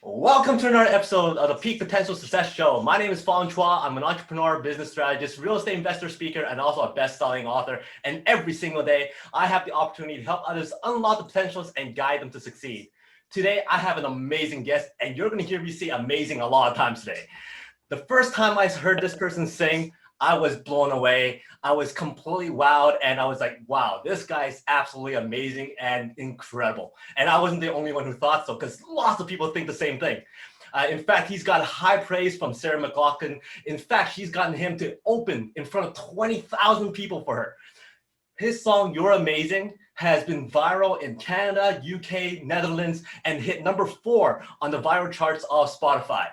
Welcome to another episode of the Peak Potential Success Show. My name is Fong. I'm an entrepreneur, business strategist, real estate investor, speaker, and also a best-selling author. And every single day, I have the opportunity to help others unlock the potentials and guide them to succeed. Today, I have an amazing guest, and you're going to hear me say amazing a lot of times today. The first time I heard this person sing, I was blown away. I was completely wowed, and I was like, wow, this guy is absolutely amazing and incredible. And I wasn't the only one who thought so, because lots of people think the same thing. In fact, he's got high praise from Sarah McLachlan. In fact, she's gotten him to open in front of 20,000 people for her. His song, You're Amazing, has been viral in Canada, UK, Netherlands, and hit number 4 on the viral charts of Spotify.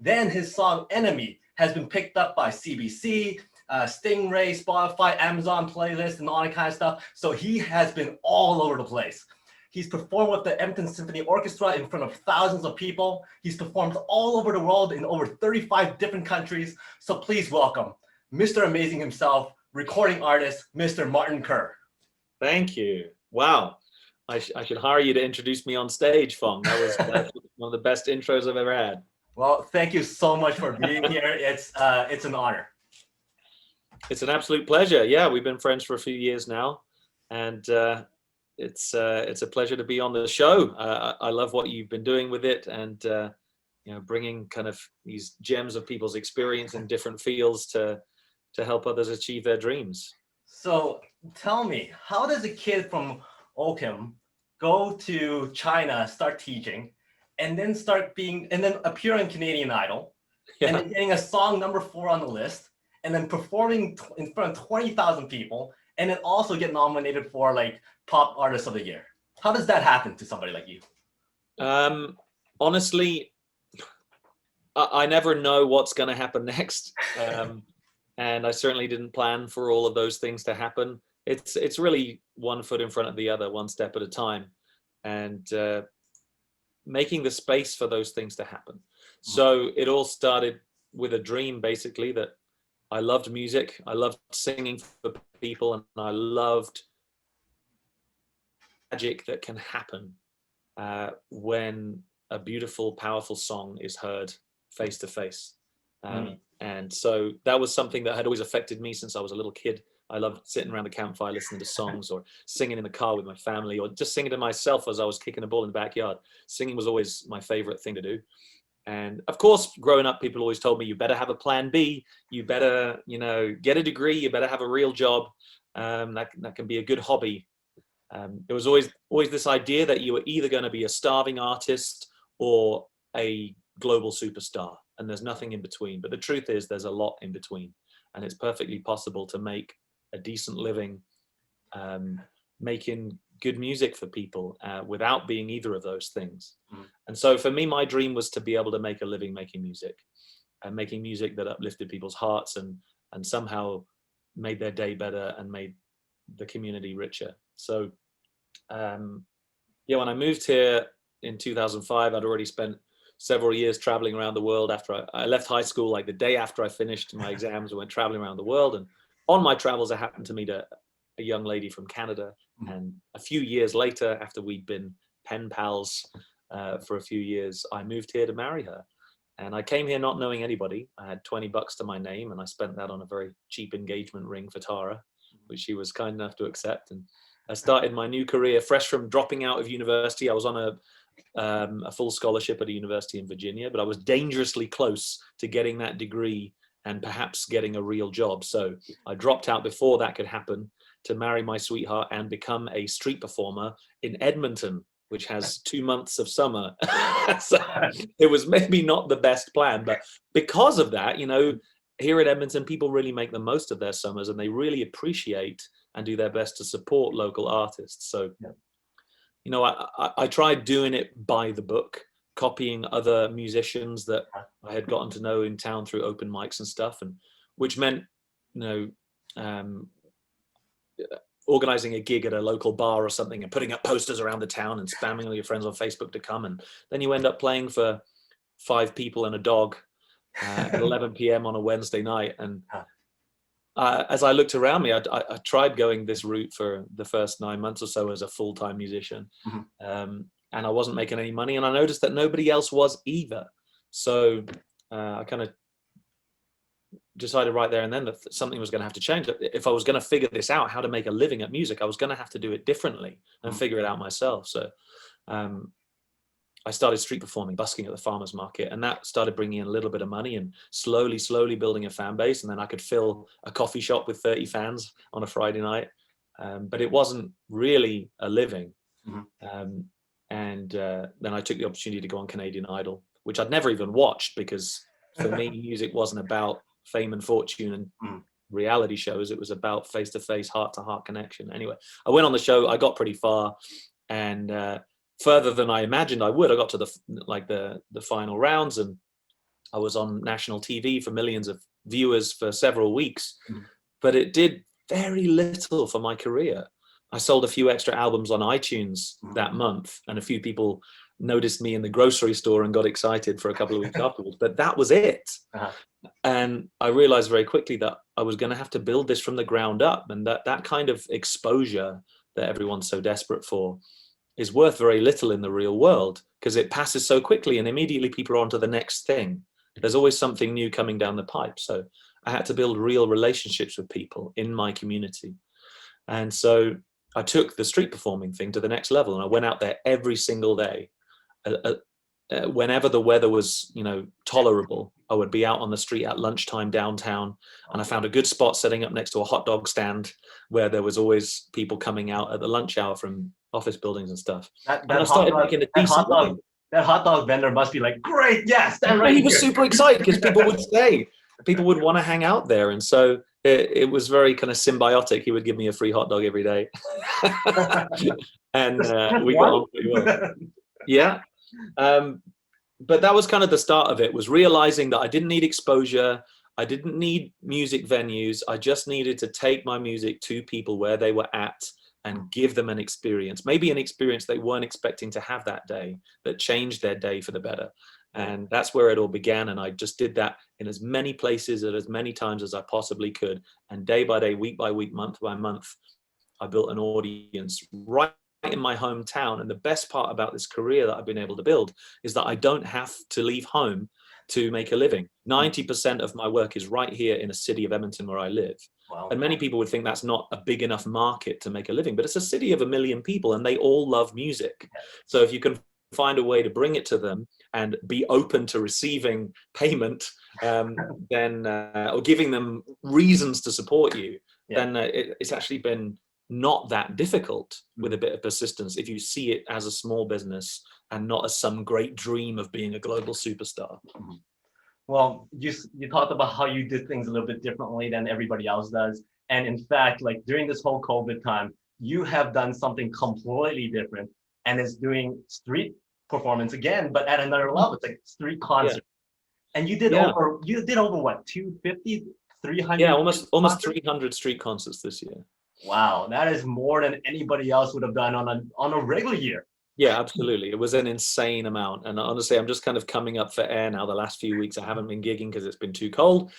Then his song, Enemy, has been picked up by CBC, Stingray, Spotify, Amazon playlist, and all that kind of stuff. So he has been all over the place. He's performed with the Edmonton Symphony Orchestra in front of thousands of people. He's performed all over the world in over 35 different countries. So please welcome Mr. Amazing himself, recording artist, Mr. Martin Kerr. Thank you. Wow. I should hire you to introduce me on stage, Fong. That was one of the best intros I've ever had. Well, thank you so much for being here. It's an honor. It's an absolute pleasure. Yeah, we've been friends for a few years now, and it's a pleasure to be on the show. I love what you've been doing with it, and bringing kind of these gems of people's experience in different fields to help others achieve their dreams. So tell me, how does a kid from Oakham go to China, start teaching, and then appear on Canadian Idol, and then getting a song number 4 on the list, and then performing in front of 20,000 people, and then also get nominated for like Pop Artist of the Year? How does that happen to somebody like you? Honestly, I never know what's going to happen next. And I certainly didn't plan for all of those things to happen. It's really one foot in front of the other, one step at a time, and making the space for those things to happen. So it all started with a dream, basically, that I loved music, I loved singing for people, and I loved magic that can happen when a beautiful, powerful song is heard face to face. And so that was something that had always affected me since I was a little kid. I loved sitting around the campfire listening to songs, or singing in the car with my family, or just singing to myself as I was kicking a ball in the backyard. Singing was always my favorite thing to do. And of course, growing up, people always told me, you better have a plan B, you better, get a degree, you better have a real job. That can be a good hobby. There was always this idea that you were either going to be a starving artist or a global superstar, and there's nothing in between. But the truth is, there's a lot in between, and it's perfectly possible to make a decent living making good music for people without being either of those things. And so for me, my dream was to be able to make a living making music, and making music that uplifted people's hearts and somehow made their day better and made the community richer. So when I moved here in 2005, I'd already spent several years traveling around the world. After I left high school, like the day after I finished my exams, I went traveling around the world. And on my travels, I happened to meet a young lady from Canada. And a few years later, after we'd been pen pals for a few years, I moved here to marry her. And I came here not knowing anybody. I had $20 to my name, and I spent that on a very cheap engagement ring for Tara, which she was kind enough to accept. And I started my new career fresh from dropping out of university. I was on a full scholarship at a university in Virginia, but I was dangerously close to getting that degree and perhaps getting a real job. So I dropped out before that could happen to marry my sweetheart and become a street performer in Edmonton, which has 2 months of summer. So it was maybe not the best plan, but because of that, here in Edmonton, people really make the most of their summers, and they really appreciate and do their best to support local artists. So, I tried doing it by the book, copying other musicians that I had gotten to know in town through open mics and stuff, and which meant, organizing a gig at a local bar or something and putting up posters around the town and spamming all your friends on Facebook to come. And then you end up playing for 5 people and a dog at 11 p.m. on a Wednesday night. And as I looked around me, I tried going this route for the first 9 months or so as a full-time musician. and I wasn't making any money, and I noticed that nobody else was either. So I kind of decided right there and then that something was going to have to change. If I was going to figure this out, how to make a living at music, I was going to have to do it differently and figure it out myself. So I started street performing, busking at the farmers market, and that started bringing in a little bit of money and slowly building a fan base. And then I could fill a coffee shop with 30 fans on a Friday night. But it wasn't really a living. And then I took the opportunity to go on Canadian Idol, which I'd never even watched, because for me, music wasn't about fame and fortune and reality shows. It was about face-to-face, heart-to-heart connection. Anyway, I went on the show. I got pretty far, and further than I imagined I would. I got to the final rounds, and I was on national TV for millions of viewers for several weeks. But it did very little for my career. I sold a few extra albums on iTunes that month, and a few people noticed me in the grocery store and got excited for a couple of weeks afterwards. But that was it. And I realized very quickly that I was going to have to build this from the ground up, and that kind of exposure that everyone's so desperate for is worth very little in the real world, because it passes so quickly and immediately people are on to the next thing. There's always something new coming down the pipe. So I had to build real relationships with people in my community. And so I took the street performing thing to the next level, and I went out there every single day. Whenever the weather was, tolerable, I would be out on the street at lunchtime downtown, and I found a good spot setting up next to a hot dog stand where there was always people coming out at the lunch hour from office buildings and stuff. And I started making a decent living. That hot dog vendor must be like, great, yes, stand right He here. was super excited because people would stay. People would want to hang out there. And so it was very kind of symbiotic. He would give me a free hot dog every day. And we got on pretty well. Yeah. But that was kind of the start of it, was realizing that I didn't need exposure. I didn't need music venues. I just needed to take my music to people where they were at and give them an experience, maybe an experience they weren't expecting to have that day, that changed their day for the better. And that's where it all began. And I just did that in as many places at as many times as I possibly could. And day by day, week by week, month by month, I built an audience right in my hometown. And the best part about this career that I've been able to build is that I don't have to leave home to make a living. 90% of my work is right here in a city of Edmonton where I live. Wow. And many people would think that's not a big enough market to make a living, but it's a city of 1 million people and they all love music. So if you can find a way to bring it to them and be open to receiving payment, then or giving them reasons to support you, then it's actually been not that difficult with a bit of persistence if you see it as a small business and not as some great dream of being a global superstar. Well, you talked about how you did things a little bit differently than everybody else does. And in fact, like during this whole COVID time, you have done something completely different, and it's doing street performance again, but at another level. It's like street concert. And you did over what, 250, 300? Yeah, almost 300 street concerts this year. Wow, that is more than anybody else would have done on a regular year. Yeah, absolutely. It was an insane amount. And honestly, I'm just kind of coming up for air now. The last few weeks, I haven't been gigging because it's been too cold.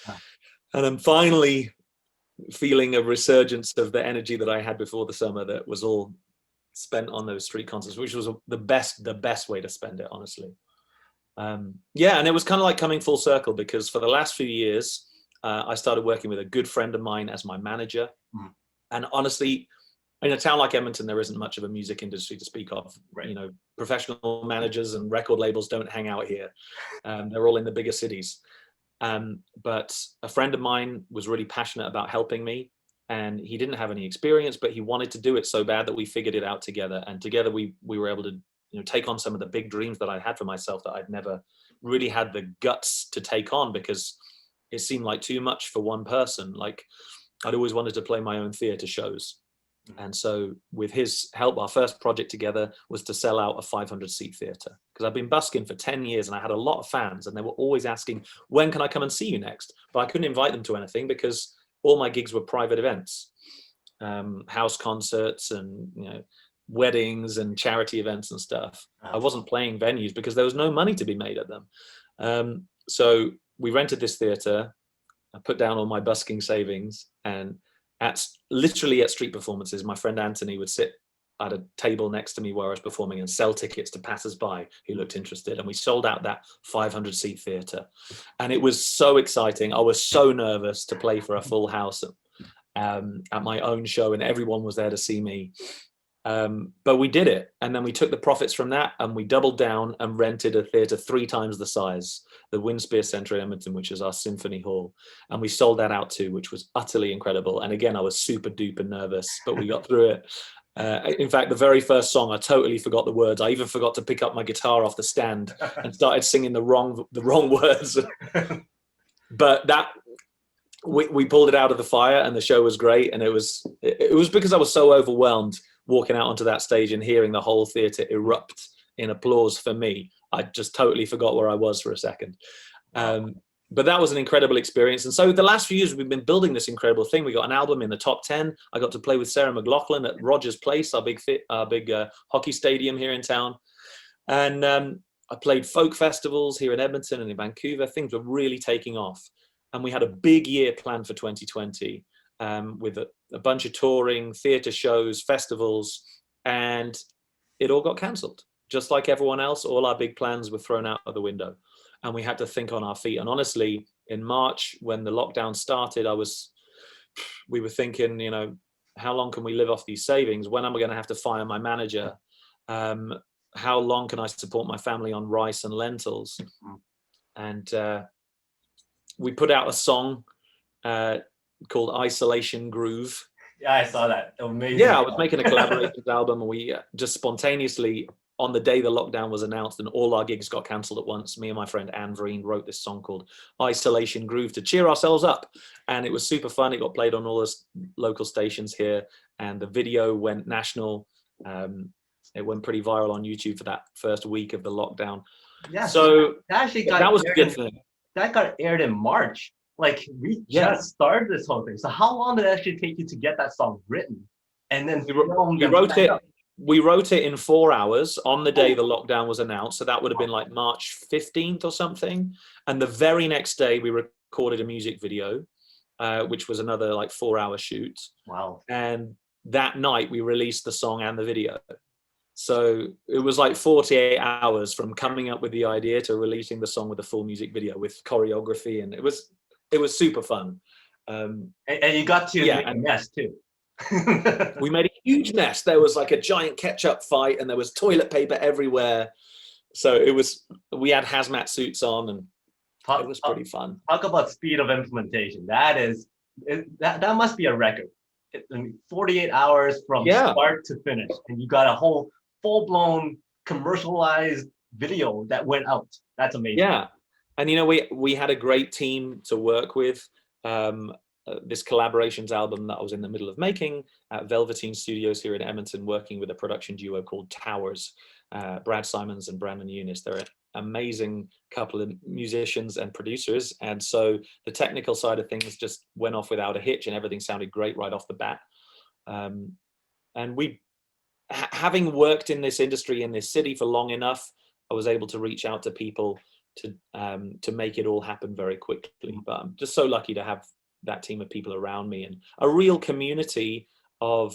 And I'm finally feeling a resurgence of the energy that I had before the summer that was all spent on those street concerts, which was the best way to spend it, honestly. And it was kind of like coming full circle, because for the last few years, I started working with a good friend of mine as my manager. And honestly, in a town like Edmonton, there isn't much of a music industry to speak of. Right. Professional managers and record labels don't hang out here. They're all in the bigger cities. But a friend of mine was really passionate about helping me, and he didn't have any experience, but he wanted to do it so bad that we figured it out together. And together we were able to take on some of the big dreams that I had for myself that I'd never really had the guts to take on, because it seemed like too much for one person. Like, I'd always wanted to play my own theater shows. And so with his help, our first project together was to sell out a 500-seat theater, because I've been busking for 10 years and I had a lot of fans, and they were always asking, when can I come and see you next? But I couldn't invite them to anything because all my gigs were private events, house concerts and weddings and charity events and stuff. I wasn't playing venues because there was no money to be made at them. So we rented this theater. I put down all my busking savings, and literally at street performances, my friend Anthony would sit had a table next to me where I was performing and sell tickets to passers-by who looked interested. And we sold out that 500-seat theatre. And it was so exciting. I was so nervous to play for a full house at my own show, and everyone was there to see me. But we did it. And then we took the profits from that and we doubled down and rented a theatre 3 times the size, the Winspear Centre in Edmonton, which is our symphony hall. And we sold that out too, which was utterly incredible. And again, I was super duper nervous, but we got through it. In fact, the very first song, I totally forgot the words. I even forgot to pick up my guitar off the stand and started singing the wrong words. But we pulled it out of the fire, and the show was great. And it was because I was so overwhelmed walking out onto that stage and hearing the whole theatre erupt in applause for me. I just totally forgot where I was for a second. But that was an incredible experience. And so the last few years, we've been building this incredible thing. We got an album in the top 10. I got to play with Sarah McLachlan at Rogers Place, our big hockey stadium here in town. And I played folk festivals here in Edmonton and in Vancouver. Things were really taking off. And we had a big year planned for 2020 with a bunch of touring, theatre shows, festivals, and it all got cancelled. Just like everyone else, all our big plans were thrown out of the window. And we had to think on our feet. And honestly, in March, when the lockdown started, we were thinking, you know, how long can we live off these savings? When am I going to have to fire my manager? How long can I support my family on rice and lentils? And we put out a song called Isolation Groove. Yeah, I saw that. Amazing. Yeah, I was making a collaborations album, and we just spontaneously, on the day the lockdown was announced and all our gigs got cancelled at once, me and my friend Anne Vreen wrote this song called Isolation Groove to cheer ourselves up. And it was super fun. It got played on all the local stations here, and the video went national. It went pretty viral on YouTube for that first week of the lockdown. Yeah, so that was a good thing. That got aired in March. Like, we just started this whole thing. So how long did it actually take you to get that song written? And then we wrote it in 4 hours on the day the lockdown was announced. So that would have been like March 15th or something. And the very next day we recorded a music video, which was another like 4-hour shoot. Wow. And that night we released the song and the video. So it was like 48 hours from coming up with the idea to releasing the song with a full music video with choreography. And it was super fun. And you got to make a mess too. We made a huge mess. There was like a giant ketchup fight and there was toilet paper everywhere. So we had hazmat suits on, and it was pretty fun. Talk about speed of implementation. That must be a record. 48 hours from start to finish. And you got a whole full-blown commercialized video that went out. That's amazing. Yeah. And, you know, we had a great team to work with. This collaborations album that I was in the middle of making at Velveteen Studios here in Edmonton, working with a production duo called Towers, Brad Simons and Brandon Eunice. They're an amazing couple of musicians and producers. And so the technical side of things just went off without a hitch, and everything sounded great right off the bat. And having worked in this industry in this city for long enough, I was able to reach out to people to make it all happen very quickly. But I'm just so lucky to have that team of people around me and a real community of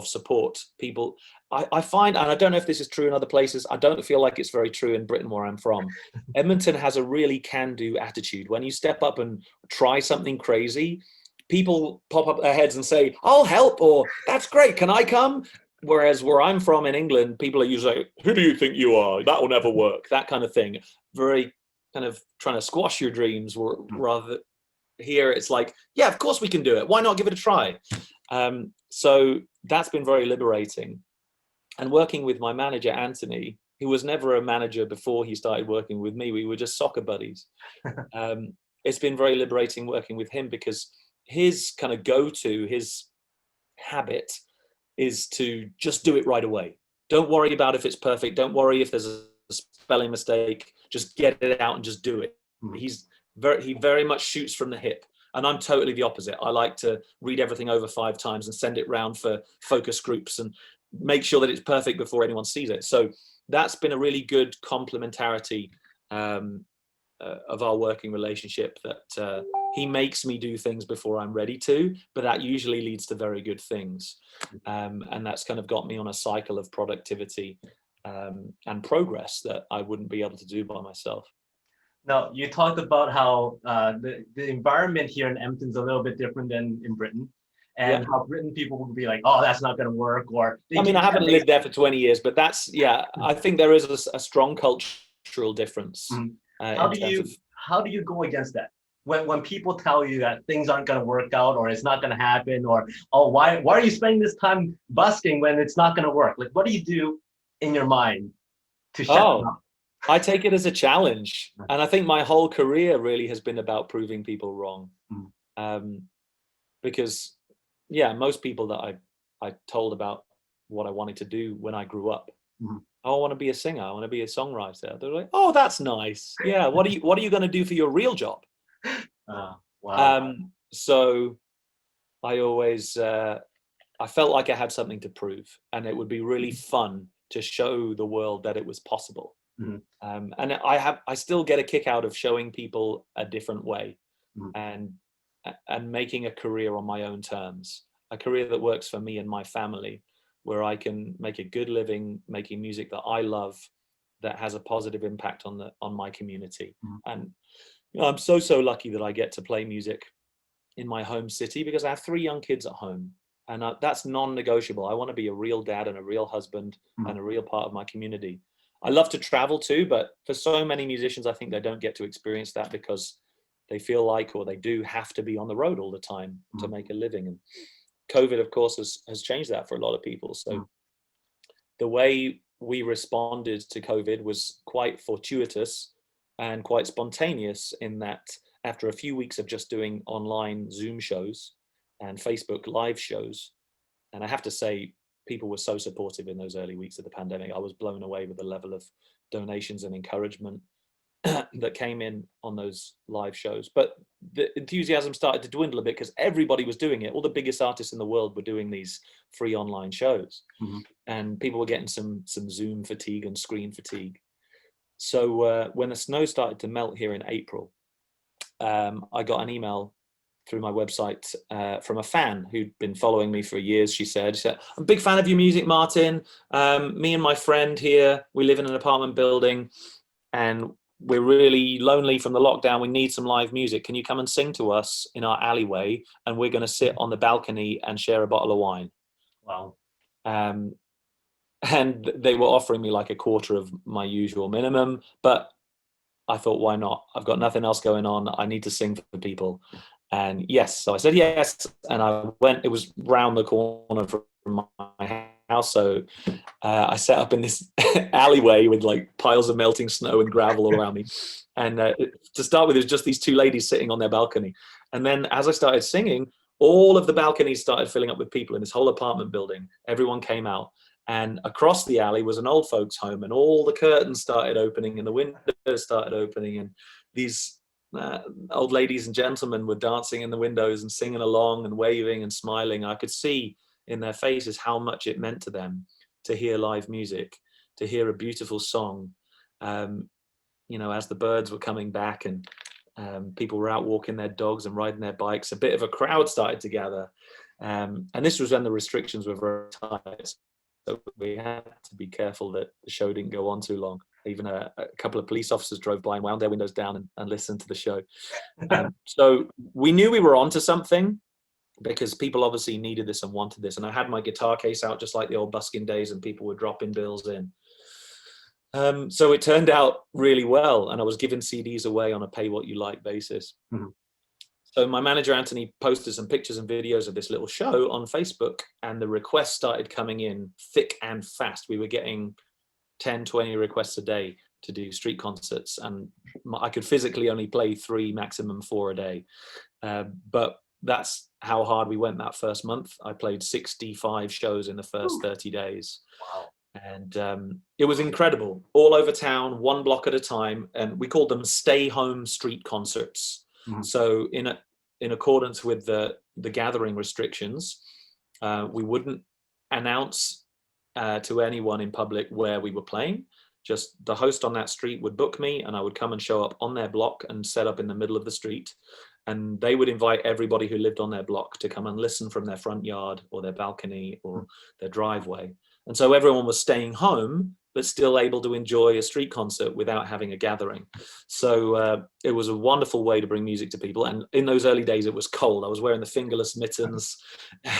support. People, I find, and I don't know if this is true in other places, I don't feel like it's very true in Britain where I'm from. Edmonton has a really can-do attitude. When you step up and try something crazy, people pop up their heads and say, I'll help, or that's great, can I come? Whereas where I'm from in England, people are usually like, who do you think you are? That will never work, that kind of thing. Very kind of trying to squash your dreams, rather. Here it's like, yeah, of course we can do it. Why not give it a try? So that's been very liberating. And working with my manager, Anthony, who was never a manager before he started working with me, we were just soccer buddies. It's been very liberating working with him, because his kind of go-to, his habit is to just do it right away. Don't worry about if it's perfect. Don't worry if there's a spelling mistake. Just get it out and just do it. He very much shoots from the hip, and I'm totally the opposite. I like to read everything over 5 times and send it round for focus groups and make sure that it's perfect before anyone sees it. So that's been a really good complementarity of our working relationship, that he makes me do things before I'm ready to, but that usually leads to very good things. And that's kind of got me on a cycle of productivity and progress that I wouldn't be able to do by myself. Now, you talked about how the environment here in Edmonton's a little bit different than in Britain, and Yeah. how Britain people would be like, "Oh, that's not going to work," or I mean, I haven't lived there for 20 years, but that's, yeah, I think there is a strong cultural difference How in do terms of. you go against that when people tell you that things aren't going to work out or it's not going to happen, or oh, why are you spending this time busking when it's not going to work? Like, what do you do in your mind to shut them Oh, up? I take it as a challenge. And I think my whole career really has been about proving people wrong. Because, yeah, most people that I told about what I wanted to do when I grew up, oh, I want to be a singer, I want to be a songwriter. They're like, oh, that's nice. Yeah, what are you going to do for your real job? Wow. So I always I felt like I had something to prove, and it would be really fun to show the world that it was possible. And I still get a kick out of showing people a different way, and making a career on my own terms, a career that works for me and my family, where I can make a good living making music that I love, that has a positive impact on my community. And you know, I'm so lucky that I get to play music in my home city, because I have 3 young kids at home, and that's non-negotiable. I want to be a real dad and a real husband and a real part of my community. I love to travel too, but for so many musicians, I think they don't get to experience that because they feel like, or they do have to be on the road all the time to make a living. And COVID, of course, has changed that for a lot of people. So the way we responded to COVID was quite fortuitous and quite spontaneous, in that after a few weeks of just doing online Zoom shows and Facebook live shows, and I have to say, people were so supportive in those early weeks of the pandemic. I was blown away with the level of donations and encouragement that came in on those live shows. But the enthusiasm started to dwindle a bit because everybody was doing it. All the biggest artists in the world were doing these free online shows, and people were getting some Zoom fatigue and screen fatigue. So when the snow started to melt here in April, I got an email through my website from a fan who'd been following me for years. She said, I'm a big fan of your music, Martin. Me and my friend here, we live in an apartment building, and we're really lonely from the lockdown. We need some live music. Can you come and sing to us in our alleyway? And we're going to sit on the balcony and share a bottle of wine. Wow. And they were offering me like a quarter of my usual minimum, but I thought, why not? I've got nothing else going on. I need to sing for people. And yes, so I said yes, and I went. It was round the corner from my house, so I set up in this alleyway with like piles of melting snow and gravel all around me. And to start with, there's just these 2 ladies sitting on their balcony. And then as I started singing, all of the balconies started filling up with people in this whole apartment building. Everyone came out, and across the alley was an old folks' home, and all the curtains started opening and the windows started opening, and these old ladies and gentlemen were dancing in the windows and singing along and waving and smiling. I could see in their faces how much it meant to them to hear live music, to hear a beautiful song. You know, as the birds were coming back and people were out walking their dogs and riding their bikes, a bit of a crowd started to gather. And this was when the restrictions were very tight. So we had to be careful that the show didn't go on too long. Even a couple of police officers drove by and wound their windows down and listened to the show. So we knew we were onto something, because people obviously needed this and wanted this. And I had my guitar case out just like the old busking days, and people were dropping bills in. So it turned out really well, and I was giving CDs away on a pay what you like basis. So my manager, Anthony, posted some pictures and videos of this little show on Facebook, and the requests started coming in thick and fast. We were getting 10, 20 requests a day to do street concerts, and I could physically only play 3, maximum 4 a day. But that's how hard we went that first month. I played 65 shows in the first 30 days. Wow. And it was incredible, all over town, 1 block at a time. And we called them stay home street concerts. So in accordance with the gathering restrictions, we wouldn't announce to anyone in public where we were playing. Just the host on that street would book me, and I would come and show up on their block and set up in the middle of the street. and they would invite everybody who lived on their block to come and listen from their front yard or their balcony or their driveway. And so everyone was staying home, but still able to enjoy a street concert without having a gathering. So it was a wonderful way to bring music to people. And in those early days, it was cold. I was wearing the fingerless mittens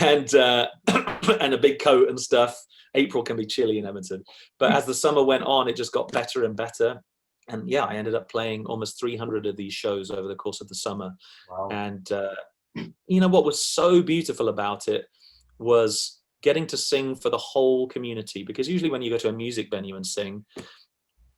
and and a big coat and stuff. April can be chilly in Edmonton. But as the summer went on, it just got better and better. And yeah, I ended up playing almost 300 of these shows over the course of the summer. Wow. And you know, what was so beautiful about it was getting to sing for the whole community, because usually when you go to a music venue and sing,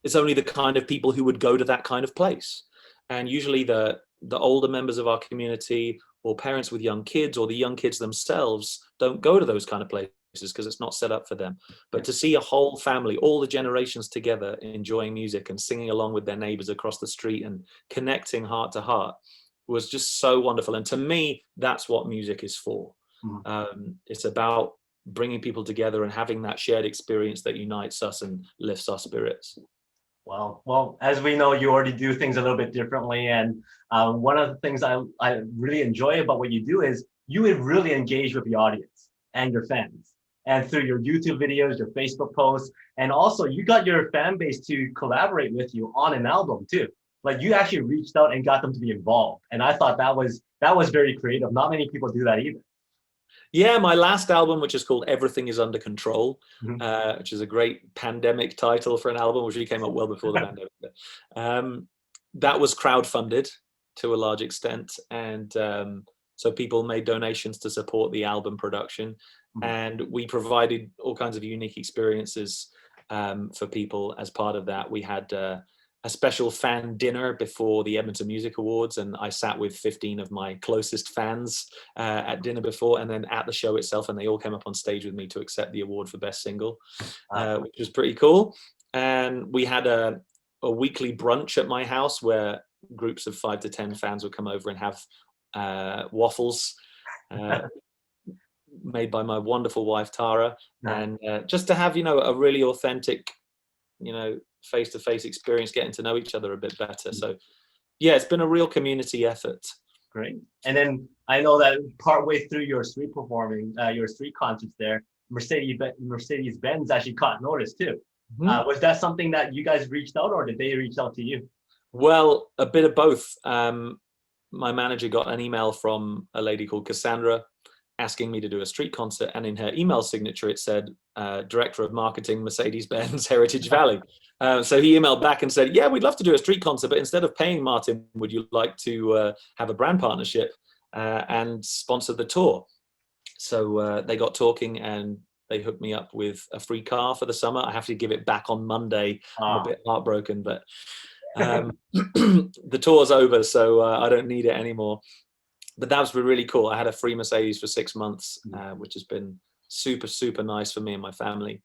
it's only the kind of people who would go to that kind of place. And usually the older members of our community, or parents with young kids, or the young kids themselves, don't go to those kind of places because it's not set up for them. But to see a whole family, all the generations together, enjoying music and singing along with their neighbors across the street and connecting heart to heart was just so wonderful. And to me, that's what music is for. It's about bringing people together and having that shared experience that unites us and lifts our spirits. Well, as we know, you already do things a little bit differently. And one of the things I really enjoy about what you do is you would really engage with the audience and your fans. And through your YouTube videos, your Facebook posts, and also you got your fan base to collaborate with you on an album too. Like you actually reached out and got them to be involved. And I thought that was very creative. Not many people do that either. Yeah, my last album, which is called Everything is Under Control, which is a great pandemic title for an album, which came up well before the pandemic. That was crowdfunded to a large extent. And so people made donations to support the album production. And we provided all kinds of unique experiences for people as part of that. We had a special fan dinner before the Edmonton Music Awards, and I sat with 15 of my closest fans at dinner before, and then at the show itself, and they all came up on stage with me to accept the award for Best Single, which was pretty cool. And we had a weekly brunch at my house where groups of 5 to 10 fans would come over and have waffles made by my wonderful wife Tara, and just to have, you know, a really authentic, you know, face-to-face experience, getting to know each other a bit better. So yeah, it's been a real community effort. Great. And then I know that partway through your street performing, your street concerts there, Mercedes-Benz actually caught notice too. Was that something that you guys reached out, or did they reach out to you? Well, a bit of both. My manager got an email from a lady called Cassandra asking me to do a street concert, and in her email signature it said Director of Marketing, Mercedes-Benz Heritage Valley. So he emailed back and said, yeah, we'd love to do a street concert, but instead of paying Martin, would you like to have a brand partnership and sponsor the tour? So they got talking and they hooked me up with a free car for the summer. I have to give it back on Monday. I'm a bit heartbroken, but the tour's over, so I don't need it anymore. But that was really cool. I had a free Mercedes for 6 months, which has been super, super nice for me and my family.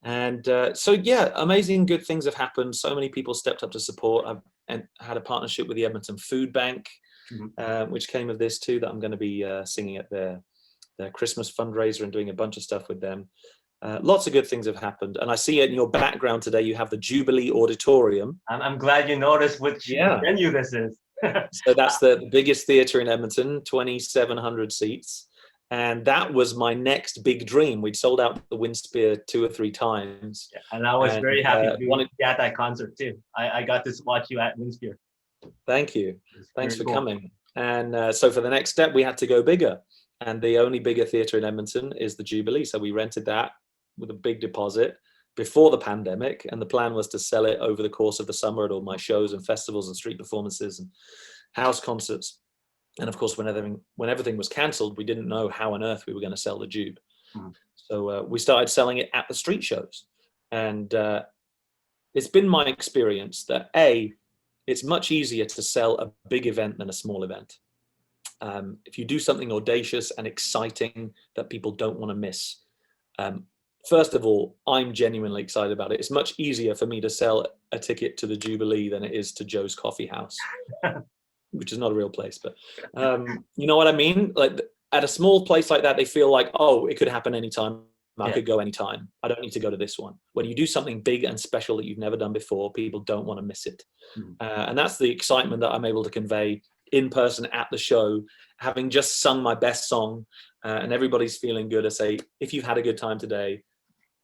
And so, yeah, amazing good things have happened. So many people stepped up to support. I've had a partnership with the Edmonton Food Bank, which came of this too, that I'm going to be singing at their Christmas fundraiser and doing a bunch of stuff with them. Lots of good things have happened. And I see it in your background today, you have the Jubilee Auditorium. I'm glad you noticed which venue this is. So that's the biggest theatre in Edmonton, 2,700 seats. And that was my next big dream. We'd sold out the Windspear 2 or 3 times. Yeah, and I was very happy to be at that concert too. I got to watch you at Windspear. Thank you. Thanks for coming. And so for the next step, we had to go bigger. And the only bigger theatre in Edmonton is the Jubilee. So we rented that with a big deposit before the pandemic, and the plan was to sell it over the course of the summer at all my shows and festivals and street performances and house concerts. And of course, when everything was cancelled, we didn't know how on earth we were going to sell the Jube. So we started selling it at the street shows. And it's been my experience that it's much easier to sell a big event than a small event. If you do something audacious and exciting that people don't want to miss, first of all, I'm genuinely excited about it. It's much easier for me to sell a ticket to the Jubilee than it is to Joe's Coffee House, which is not a real place, but you know what I mean? Like at a small place like that, they feel like, oh, it could happen anytime. I could go anytime. I don't need to go to this one. When you do something big and special that you've never done before, people don't want to miss it. And that's the excitement that I'm able to convey in person at the show, having just sung my best song, and everybody's feeling good, I say, if you've had a good time today,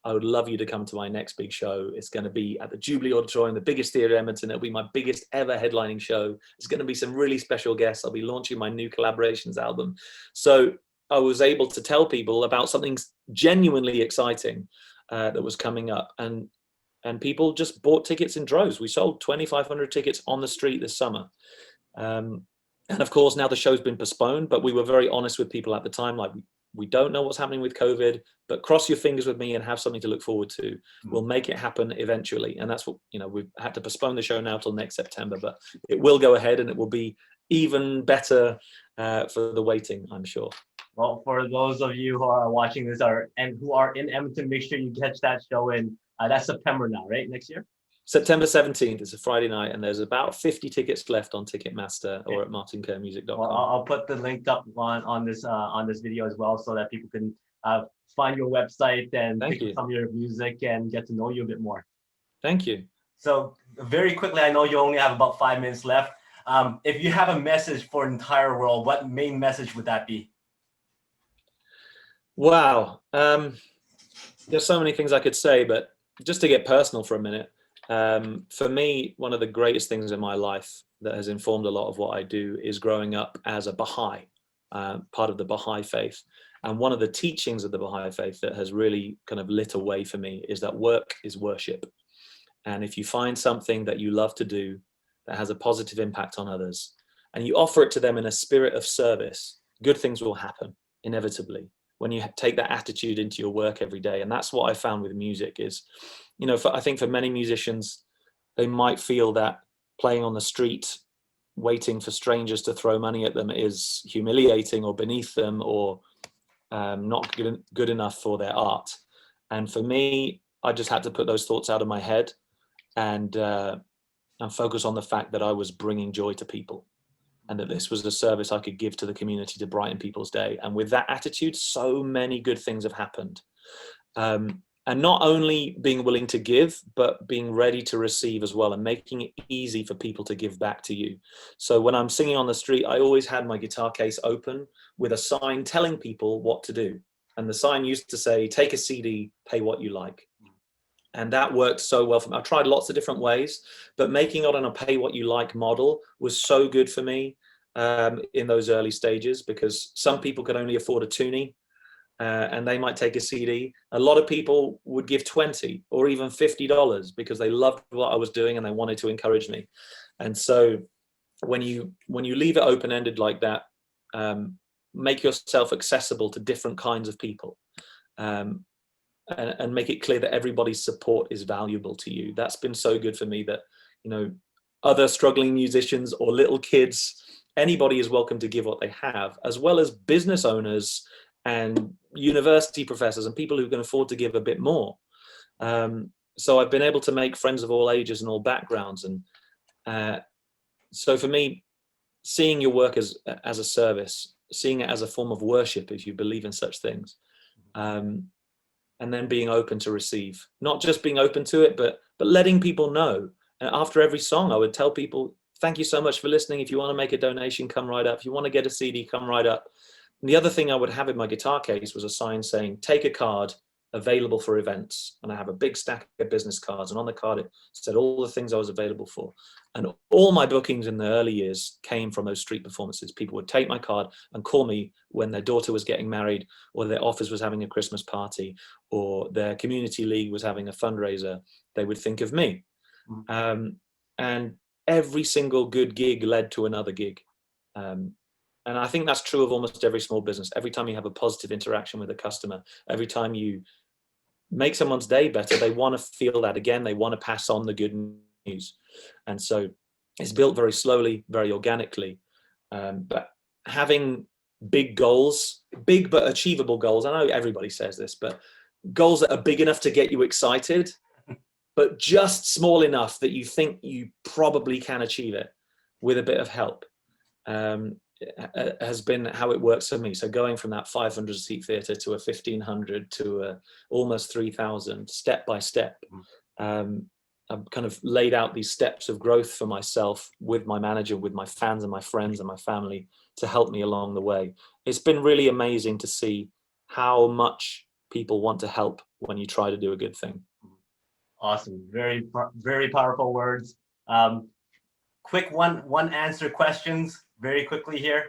I would love you to come to my next big show. It's going to be at the Jubilee Auditorium, the biggest theatre in Edmonton. It'll be my biggest ever headlining show. There's going to be some really special guests. I'll be launching my new collaborations album. So I was able to tell people about something genuinely exciting that was coming up. And people just bought tickets in droves. We sold 2,500 tickets on the street this summer. And of course, now the show's been postponed, but we were very honest with people at the time, like, we don't know what's happening with COVID, but cross your fingers with me and have something to look forward to. We'll make it happen eventually. And that's what, we've had to postpone the show now till next September, but it will go ahead, and it will be even better for the waiting, I'm sure. Well, for those of you who are watching this and who are in Edmonton, make sure you catch that show in, that's September now, right? Next year? September 17th is a Friday night, and there's about 50 tickets left on Ticketmaster or at martinkerrmusic.com. Well, I'll put the link up on this video as well, so that people can find your website and pick up some of your music and get to know you a bit more. Thank you. So very quickly, I know you only have about 5 minutes left. If you have a message for the entire world, what main message would that be? Wow. There's so many things I could say, but just to get personal for a minute, for me, one of the greatest things in my life that has informed a lot of what I do is growing up as a Baha'i, part of the Baha'i faith. And one of the teachings of the Baha'i faith that has really kind of lit a way for me is that work is worship. And if you find something that you love to do that has a positive impact on others, and you offer it to them in a spirit of service, good things will happen inevitably when you take that attitude into your work every day. And that's what I found with music is, I think for many musicians, they might feel that playing on the street, waiting for strangers to throw money at them is humiliating or beneath them, or not good enough for their art. And for me, I just had to put those thoughts out of my head and focus on the fact that I was bringing joy to people, and that this was a service I could give to the community to brighten people's day. And with that attitude, so many good things have happened. And not only being willing to give, but being ready to receive as well, and making it easy for people to give back to you. So when I'm singing on the street, I always had my guitar case open with a sign telling people what to do. And the sign used to say, take a CD, pay what you like. And that worked so well for me. I tried lots of different ways, but making it on a pay what you like model was so good for me in those early stages, because some people could only afford a toonie. And they might take a CD. A lot of people would give $20 or even $50 because they loved what I was doing and they wanted to encourage me. And so when you leave it open-ended like that, make yourself accessible to different kinds of people, and make it clear that everybody's support is valuable to you. That's been so good for me that, other struggling musicians or little kids, anybody is welcome to give what they have, as well as business owners and university professors and people who can afford to give a bit more. So I've been able to make friends of all ages and all backgrounds. And so for me, seeing your work as a service, seeing it as a form of worship, if you believe in such things, and then being open to receive, not just being open to it, but letting people know. After every song, I would tell people, thank you so much for listening. If you want to make a donation, come right up. If you want to get a CD, come right up. And the other thing I would have in my guitar case was a sign saying, take a card, available for events. And I have a big stack of business cards. And on the card, it said all the things I was available for. And all my bookings in the early years came from those street performances. People would take my card and call me when their daughter was getting married, or their office was having a Christmas party, or their community league was having a fundraiser. They would think of me. And every single good gig led to another gig. And I think that's true of almost every small business. Every time you have a positive interaction with a customer, every time you make someone's day better, they want to feel that again. They want to pass on the good news. And so it's built very slowly, very organically. But having big goals, big but achievable goals. I know everybody says this, but goals that are big enough to get you excited, but just small enough that you think you probably can achieve it with a bit of help. Has been how it works for me. So going from that 500 seat theatre to a 1,500 to almost 3,000, step by step. I've kind of laid out these steps of growth for myself with my manager, with my fans and my friends and my family to help me along the way. It's been really amazing to see how much people want to help when you try to do a good thing. Awesome. Very powerful words. Quick one answer questions very quickly here.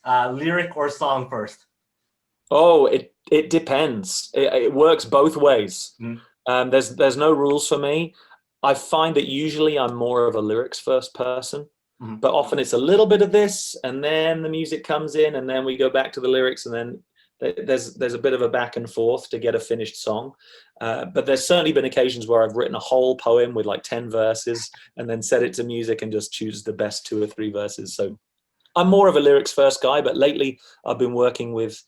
Lyric or song first? Oh, it depends. It works both ways. Mm-hmm. There's no rules for me. I find that usually I'm more of a lyrics first person, Mm-hmm. but often it's a little bit of this, and then the music comes in, and then we go back to the lyrics, and then there's a bit of a back and forth to get a finished song. But there's certainly been occasions where I've written a whole poem with like 10 verses and then set it to music and just choose the best 2 or 3 verses. So I'm more of a lyrics first guy, but lately I've been working with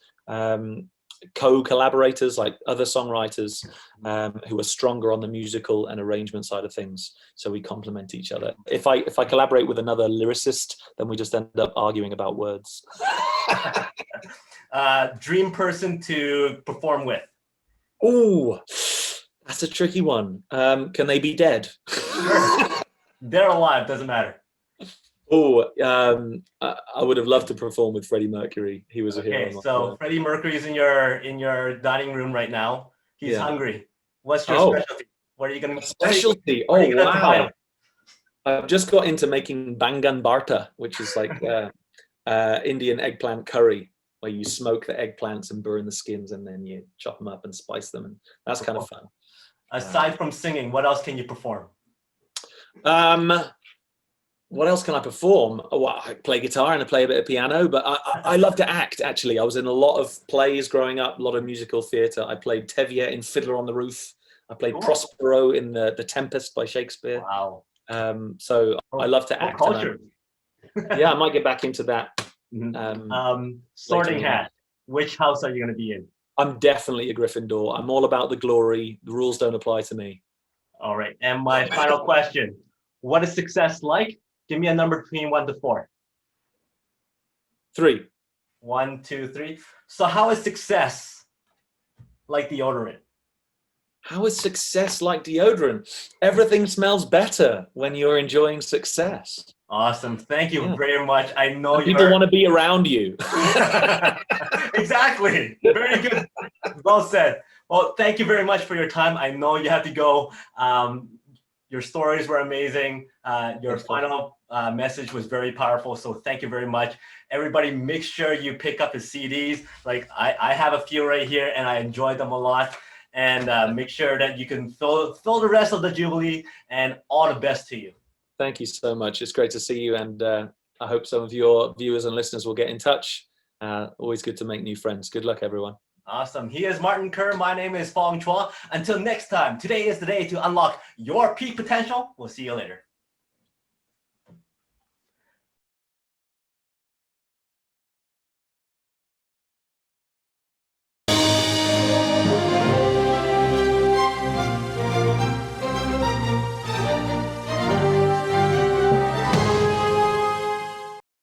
co-collaborators, like other songwriters who are stronger on the musical and arrangement side of things, so we complement each other. If I collaborate with another lyricist, then we just end up arguing about words. Dream person to perform with? Oh, that's a tricky one. Can they be dead? Sure. They're alive, doesn't matter. Oh, I would have loved to perform with Freddie Mercury. He was a hero. Okay, so Freddie Mercury's in your dining room right now. He's hungry. What's your specialty? What are you gonna specialty? What are you gonna provide him? I've just got into making bangan bharta, which is like Indian eggplant curry, where you smoke the eggplants and burn the skins, and then you chop them up and spice them, and that's kind of fun. Aside from singing, what else can you perform? What else can I perform? Oh, well, I play guitar and I play a bit of piano, but I love to act, actually. I was in a lot of plays growing up, a lot of musical theatre. I played Tevye in Fiddler on the Roof. I played Prospero in the Tempest by Shakespeare. Wow. So I love to act. Culture. Yeah, I might get back into that. Sorting hat. Which house are you going to be in? I'm definitely a Gryffindor. I'm all about the glory. The rules don't apply to me. All right. And my final question. What is success like? Give me a number between 1 to 4. 3. 1, 2, 3. So how is success like deodorant? How is success like deodorant? Everything smells better when you're enjoying success. Awesome. Thank you very much. I know people want to be around you. Exactly. Very good. Well said. Well, thank you very much for your time. I know you have to go. Your stories were amazing. Your final message was very powerful. So thank you very much. Everybody, make sure you pick up his CDs. Like I have a few right here and I enjoyed them a lot. And make sure that you can fill the rest of the Jubilee, and all the best to you. Thank you so much. It's great to see you. And I hope some of your viewers and listeners will get in touch. Always good to make new friends. Good luck, everyone. Awesome. He is Martin Kerr. My name is Fong Chua. Until next time, today is the day to unlock your peak potential. We'll see you later.